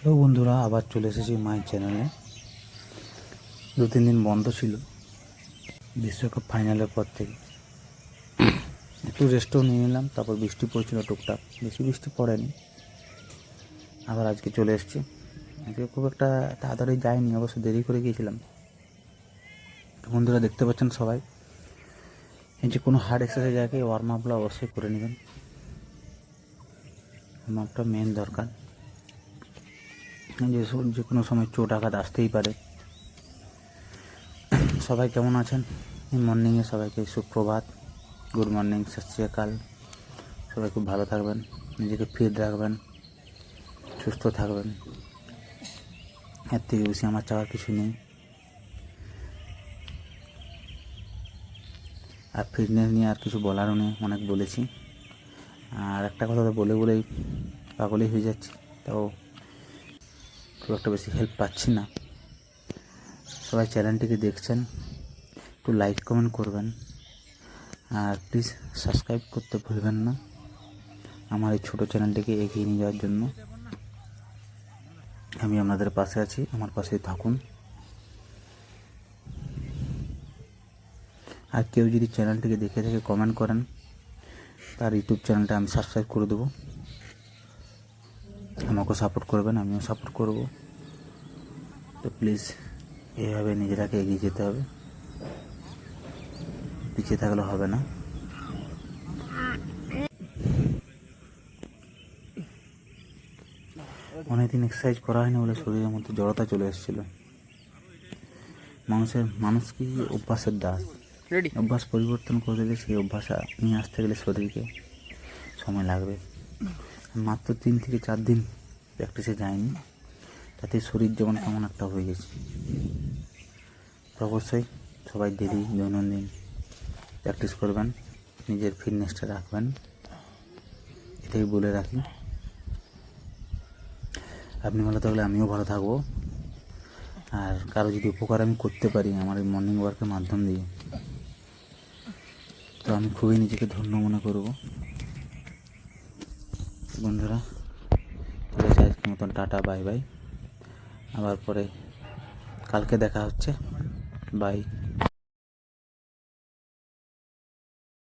Hello বন্ধুরা, আবার চলে এসেছি মায়ের চ্যানেলে। 2-3 দিন বন্ধ ছিল বিশ্বকাপ ফাইনালের পর থেকে। একটু রেস্টও নিয়ে নিলাম, তারপর বৃষ্টি পড়ছিল টুকটাক, বেশি বৃষ্টি পড়েনি। আবার আজকে চলে এসেছি। আজকে খুব একটা তাড়াতাড়ি যায়নি, অবশ্য দেরি করে গিয়েছিলাম। বন্ধুরা দেখতে পাচ্ছেন সবাই, এই যে কোনো হার্ড এক্সারসাইজ আগে ওয়ার্ম আপগুলো অবশ্যই করে নেবেন। ওয়ার্ম আপটা মেন দরকার, যে কোনো সময় চোট আঘাত আসতেই পারে। সবাই কেমন আছেন? মর্নিংয়ে সবাইকে সুপ্রভাত, গুড মর্নিং, সত শ্রী আকাল। সবাই খুব ভালো থাকবেন, নিজেকে ফিট রাখবেন, সুস্থ থাকবেন। এর থেকে বেশি আমার চাওয়ার কিছু নেই। আর ফিটনেস নিয়ে আর কিছু বলারও নেই, অনেক বলেছি। আর একটা কথা তো বলেই পাগলই হয়ে যাচ্ছি, তাও খুব একটা বেশি হেল্প পাচ্ছি না। সবাই চ্যানেলটিকে দেখছেন, একটু লাইক কমেন্ট করবেন, আর প্লিজ সাবস্ক্রাইব করতে ভুলবেন না আমার এই ছোটো চ্যানেলটিকে এগিয়ে নিয়ে যাওয়ার জন্য। আমি আপনাদের পাশে আছি, আমার পাশেই থাকুন। আর কেউ যদি চ্যানেলটিকে দেখে থেকে কমেন্ট করেন, তার ইউটিউব চ্যানেলটা আমি সাবস্ক্রাইব করে দেবো। আমাকেও সাপোর্ট করবেন, আমিও সাপোর্ট করব। তো প্লিজ এইভাবে নিজেরাকে এগিয়ে যেতে হবে, পিছিয়ে থাকলে হবে না। অনেকদিন এক্সারসাইজ করা হয়নি বলে শরীরের মধ্যে জড়তা চলে এসেছিলো। মানুষ কি অভ্যাসের দাস। অভ্যাস পরিবর্তন করে দিলে সেই অভ্যাস নিয়ে আসতে গেলে শরীরকে সময় লাগবে। মাত্র 3 থেকে 4 দিন প্র্যাকটিসে যায়নি, তাতে শরীর যেমন কেমন একটা হয়ে গেছে। তো অবশ্যই সবাই ডেলি দৈনন্দিন প্র্যাকটিস করবেন, নিজের ফিটনেসটা রাখবেন, এটাই বলে রাখি। আপনি ভালো থাকলে আমিও ভালো থাকবো। আর কারো যদি উপকার আমি করতে পারি আমার এই মর্নিং ওয়ার্কের মাধ্যম দিয়ে, তো আমি খুবই নিজেকে ধন্য মনে করব। বন্ধুরা ঠিক আছে, আজকের মতন টাটা, বাই বাই। আবার পরে কালকে দেখা হচ্ছে, বাই।